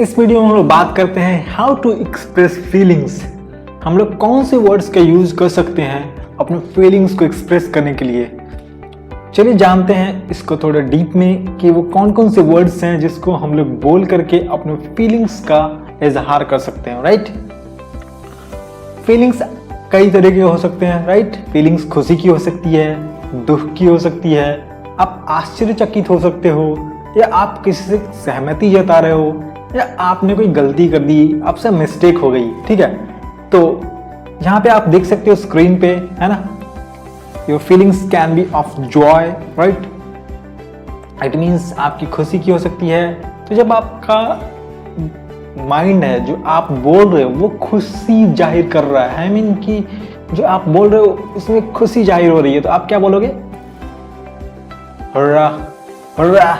इस वीडियो में हम लोग बात करते हैं हाउ टू एक्सप्रेस फीलिंग्स। हम लोग कौन से वर्ड्स का यूज कर सकते हैं अपने फीलिंग्स को एक्सप्रेस करने के लिए। चलिए जानते हैं इसको थोड़ा डीप में कि वो कौन कौन से वर्ड्स हैं जिसको हम लोग बोल करके अपने फीलिंग्स का इजहार कर सकते हैं। राइट, फीलिंग्स कई तरह के हो सकते हैं। राइट, फीलिंग्स खुशी की हो सकती है, दुख की हो सकती है, आप आश्चर्यचकित हो सकते हो, या आप किसी से सहमति जता रहे हो, या आपने कोई गलती कर दी, आपसे मिस्टेक हो गई। ठीक है, तो यहाँ पे आप देख सकते हो स्क्रीन पे, है ना, your feelings can be of Joy. Right, it means आपकी खुशी की हो सकती है। तो जब आपका माइंड है, जो आप बोल रहे हो वो खुशी जाहिर कर रहा है, आई मीन कि जो आप बोल रहे हो उसमें खुशी जाहिर हो रही है, तो आप क्या बोलोगे? हर्रा, हर्रा,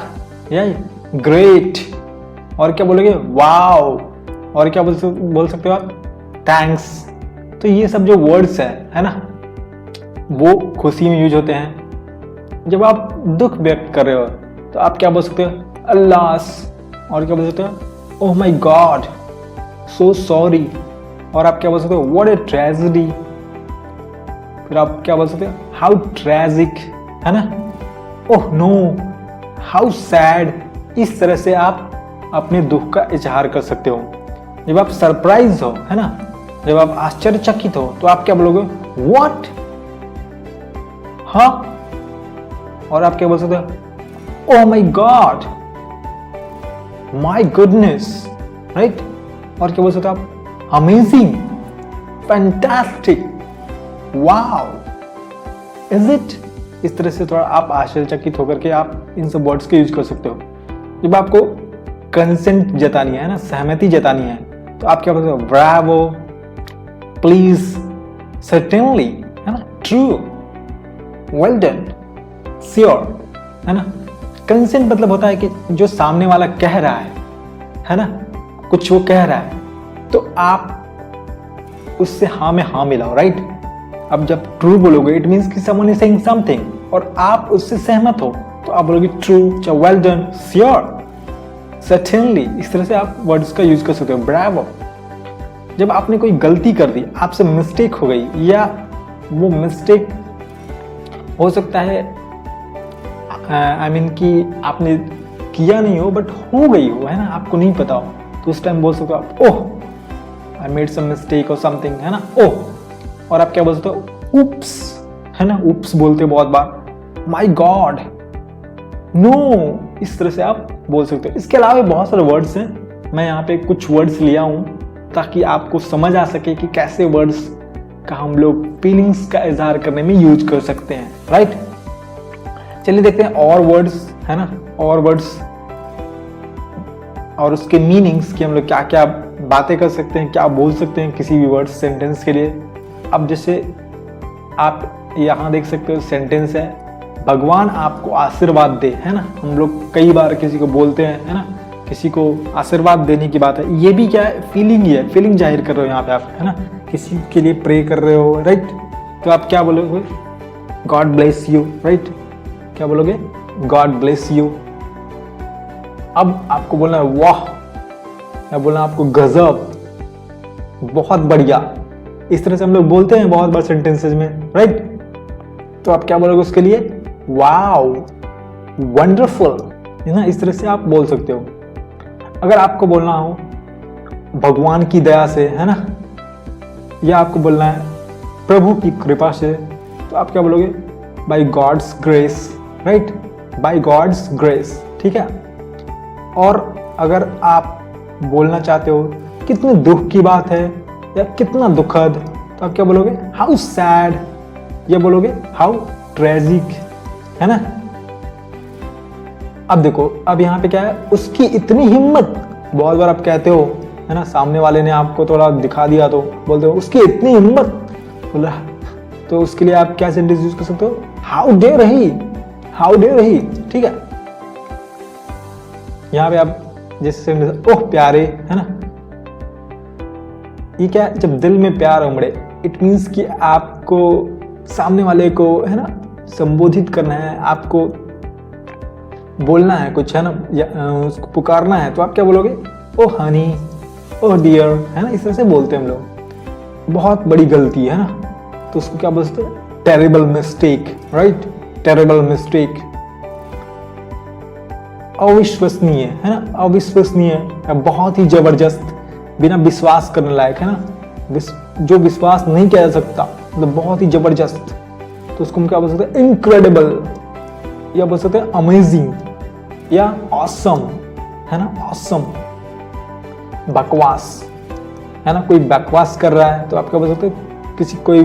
या ग्रेट। और क्या बोलोगे? वाओ। और क्या बोल सकते हो आप? थैंक्स। तो ये सब जो वर्ड्स है ना, वो खुशी में यूज होते हैं। जब आप दुख व्यक्त कर रहे हो तो आप क्या बोल सकते हो? अल्लाह। और क्या बोल सकते हो? Oh my God, so sorry. और आप क्या बोल सकते हो? What a tragedy. फिर आप क्या बोल सकते हो? हाउ ट्रेजिक, है ना, ओह नो, हाउ सैड। इस तरह से आप अपने दुख का इजहार कर सकते हो। जब आप सरप्राइज हो, है ना, जब आप आश्चर्यचकित हो, तो आप क्या बोलोगे? व्हाट, हाँ। और आप क्या बोल सकते हो? Oh my God, my goodness. Right, और क्या बोल सकते हो आप? Amazing, fantastic, wow, is it. इस तरह से थोड़ा आप आश्चर्यचकित होकर के आप इन सब वर्ड्स के यूज कर सकते हो। जब आपको कंसेंट जतानी है ना, सहमति जतानी है, तो आप क्या बोलते हो? ब्रावो, प्लीज, सर्टेनली, है ना, ट्रू, वेल डन, श्योर, है ना। कंसेंट मतलब होता है कि जो सामने वाला कह रहा है ना, कुछ वो कह रहा है, तो आप उससे हाँ में हाँ मिलाओ। राइट, अब जब ट्रू बोलोगे इट मीन्स कि समवन इज सेइंग समथिंग और आप उससे सहमत हो, तो आप बोलोगे true, well done, sure, certainly. इस तरह से आप वर्ड्स का यूज कर सकते हो। ब्रावो, जब आपने कोई गलती कर दी, आपसे मिस्टेक हो गई, या वो मिस्टेक हो सकता है आई मीन कि आपने किया नहीं हो बट हो गई हो, है ना, आपको नहीं पता हो, तो उस टाइम बोल सकते हो आप ओह आई मेड सम मिस्टेक और समथिंग, है ना, ओह। और आप क्या बोल सकते हो? उप्स, है ना, उप्स बोलते हो बहुत बार। My God, no. इस तरह से आप बोल सकते हो। इसके अलावा बहुत सारे वर्ड्स हैं, मैं यहाँ पे कुछ वर्ड्स लिया हूँ ताकि आपको समझ आ सके कि कैसे वर्ड्स का हम लोग फीलिंग्स का इजहार करने में यूज कर सकते हैं। राइट, चलिए देखते हैं और वर्ड्स, है ना, और वर्ड्स और उसके मीनिंग्स कि हम लोग क्या क्या बातें कर सकते हैं, क्या बोल सकते हैं किसी भी वर्ड सेंटेंस के लिए। अब जैसे आप यहाँ देख सकते हो सेंटेंस है, भगवान आपको आशीर्वाद दे, है ना। हम लोग कई बार किसी को बोलते हैं, है ना, किसी को आशीर्वाद देने की बात है। ये भी क्या है? फीलिंग ही है, फीलिंग जाहिर कर रहे हो यहाँ पे आप, है ना, किसी के लिए प्रे कर रहे हो। राइट, तो आप क्या बोलोगे? God bless you. राइट, क्या बोलोगे? God bless you. अब आपको बोलना है वाह, या बोलना आपको गजब, बहुत बढ़िया। इस तरह से हम लोग बोलते हैं बहुत बार सेंटेंसेस में। राइट, तो आप क्या बोलोगे उसके लिए? वाओ, वंडरफुल, है ना। इस तरह से आप बोल सकते हो। अगर आपको बोलना हो भगवान की दया से, है ना, या आपको बोलना है प्रभु की कृपा से, तो आप क्या बोलोगे? By God's grace. Right, by God's grace. ठीक है। और अगर आप बोलना चाहते हो कितने दुख की बात है या कितना दुखद, तो आप क्या बोलोगे? हाउ सैड, या बोलोगे हाउ ट्रेजिक, है ना। अब देखो, अब यहाँ पे क्या है? उसकी इतनी हिम्मत। बहुत बार आप कहते हो, है ना, सामने वाले ने आपको थोड़ा दिखा दिया तो बोलते हो उसकी इतनी हिम्मत, बोला, तो उसके लिए आप क्या सेंटेंस यूज कर सकते हो? How dare he, how dare he. ठीक है, यहाँ पे आप जैसे सेंटेंस ओह प्यारे, है ना, ये क्या है? जब दिल में प्यार उमड़े, इट मीन्स कि आपको सामने वाले को, है ना, संबोधित करना है, आपको बोलना है कुछ, है ना, या उसको पुकारना है, तो आप क्या बोलोगे? ओ हनी, ओ डियर, है ना, इस तरह से बोलते हैं हम लोग। बहुत बड़ी गलती है ना, तो उसको क्या बोलते हैं, terrible mistake, right, terrible mistake. अविश्वसनीय है ना, अविश्वसनीय, बहुत ही जबरदस्त, बिना विश्वास करने लायक, है ना, जो विश्वास नहीं किया जा सकता, मतलब बहुत ही जबरदस्त, तो उसको हम क्या बोल सकते हैं, इनक्रेडिबल, या बोल सकते हैं अमेजिंग, या ऑसम, है ना, ऑसम। बकवास, है ना, कोई बकवास कर रहा है तो आप क्या बोल सकते हैं, किसी कोई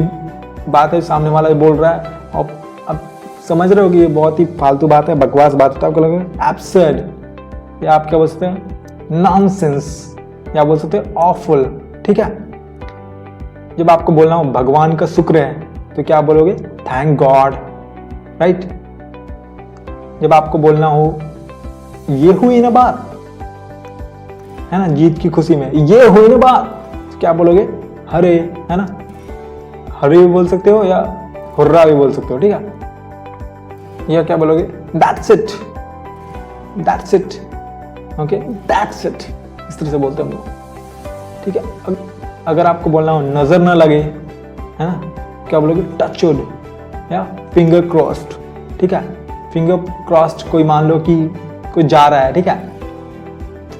बात है सामने वाला बोल रहा है और अब समझ रहे हो कि ये बहुत ही फालतू बात है, बकवास बात है, तो आपको लगेगा एब्सर्ड, या आप क्या बोल सकते हैं, नॉनसेंस, या बोल सकते हैं ऑफुल। ठीक है, जब आपको बोलना हो भगवान का शुक्र है तो क्या बोलोगे, थैंक गॉड, राइट। जब आपको बोलना हो ये हुई ना बात, है ना, जीत की खुशी में ये हुई ना बात, तो क्या बोलोगे, हरे, है ना, हरे भी बोल सकते हो या हुर्रा भी बोल सकते हो। ठीक है, या क्या बोलोगे, that's it, that's it, okay, that's it, इस तरह से बोलते हैं हम लोग। ठीक है, अगर आपको बोलना हो नजर ना लगे, है ना, क्या बोलोगे, टचवुड या फिंगर क्रॉस्ड। ठीक है, फिंगर क्रॉस्ड, कोई मान लो कि कोई जा रहा है, ठीक है,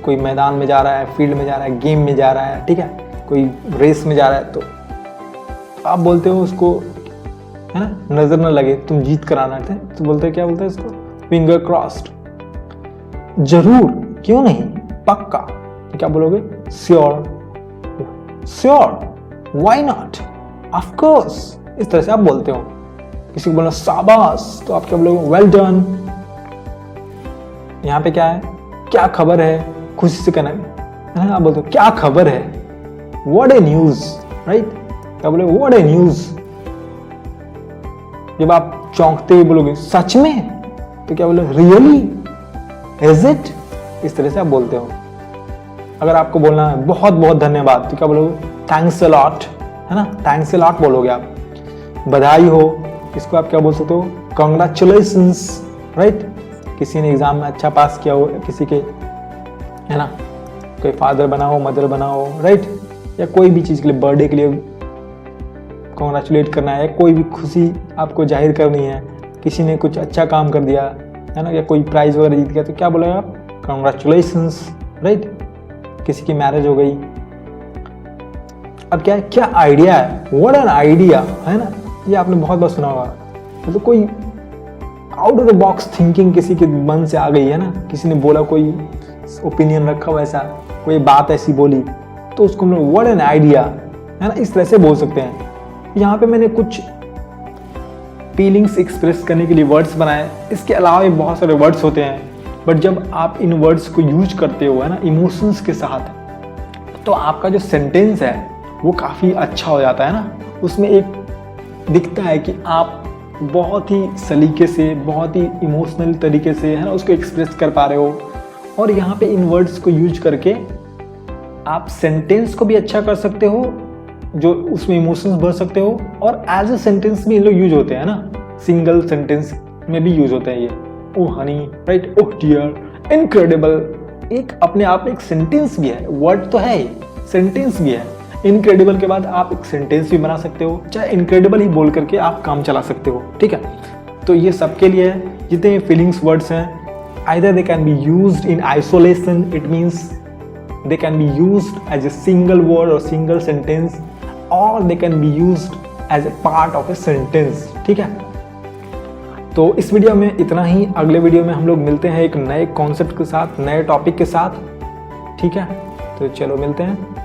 कोई मैदान में जा रहा है, फील्ड में जा रहा है, गेम में जा रहा है, ठीक है, कोई रेस में जा रहा है, तो आप बोलते हो उसको, है ना, नजर ना लगे, तुम जीत कर आना थे, तो बोलते हैं, क्या बोलते हैं इसको, फिंगर क्रॉस्ड। जरूर, क्यों नहीं, पक्का, तो क्या बोलोगे, sure, sure, why not, of course, इस तरह से आप बोलते हो। किसी को बोलना शाबाश, तो आप क्या बोलोगे, वेल डन। यहाँ पे क्या है, क्या खबर है, खुशी से कहना है ना, आप बोलते हो क्या खबर है, व्हाट ए न्यूज, राइट, क्या बोलोगे, व्हाट ए न्यूज। जब आप चौंकते हुए बोलोगे सच में, तो क्या बोलोगे, रियली, इज इट, इस तरह से आप बोलते हो। अगर आपको बोलना है बहुत बहुत धन्यवाद, तो क्या बोलोगे, थैंक्स अ लॉट, है ना, थैंक्स अ लॉट बोलोगे आप। बधाई हो, इसको आप क्या बोल सकते हो, कांग्रेचुलेशंस, राइट। किसी ने एग्जाम में अच्छा पास किया हो, किसी के, है ना, कोई फादर बना हो, मदर बना हो, राइट, या कोई भी चीज के लिए, बर्थडे के लिए कांग्रेचुलेट करना है, कोई भी खुशी आपको जाहिर करनी है, किसी ने कुछ अच्छा काम कर दिया, है ना, या कोई प्राइज वगैरह जीत गया, तो क्या बोलेगा आप, कांग्रेचुलेशंस, राइट। किसी की मैरिज हो गई, अब क्या है, क्या आइडिया है, व्हाट एन आइडिया, है ना, ये आपने बहुत बार सुना होगा, मतलब कोई out of the box thinking किसी के मन से आ गई है ना, किसी ने बोला, कोई ओपिनियन रखा हुआ ऐसा, कोई बात ऐसी बोली, तो उसको हम लोग व्हाट एन आइडिया, है ना, इस तरह से बोल सकते हैं। यहाँ पे मैंने कुछ फीलिंग्स एक्सप्रेस करने के लिए वर्ड्स बनाए, इसके अलावा भी बहुत सारे वर्ड्स होते हैं, बट जब आप इन वर्ड्स को यूज करते हो, है ना, इमोशंस के साथ, तो आपका जो सेंटेंस है वो काफ़ी अच्छा हो जाता है ना, उसमें एक दिखता है कि आप बहुत ही सलीके से, बहुत ही इमोशनल तरीके से, है ना, उसको एक्सप्रेस कर पा रहे हो। और यहाँ पे इन वर्ड्स को यूज करके आप सेंटेंस को भी अच्छा कर सकते हो, जो उसमें इमोशंस भर सकते हो, और एज ए सेंटेंस भी इन लोग यूज होते हैं ना, सिंगल सेंटेंस में भी यूज होते हैं ये, ओ हनी, राइट, ओ डियर, इनक्रेडिबल, एक अपने आप में एक सेंटेंस भी है, वर्ड तो है, सेंटेंस भी है। इनक्रेडिबल के बाद आप एक सेंटेंस भी बना सकते हो, चाहे इनक्रेडिबल ही बोल करके आप काम चला सकते हो। ठीक है, तो ये सबके लिए है, जितने फीलिंग्स वर्ड्स हैं, either they can be used in isolation, it means they can be used as a single word or single sentence, or they can be used as a part of a sentence। ठीक है, तो इस video में इतना ही। अगले video में हम लोग मिलते हैं एक नए कॉन्सेप्ट के साथ, नए टॉपिक के साथ। ठीक है, तो चलो मिलते हैं।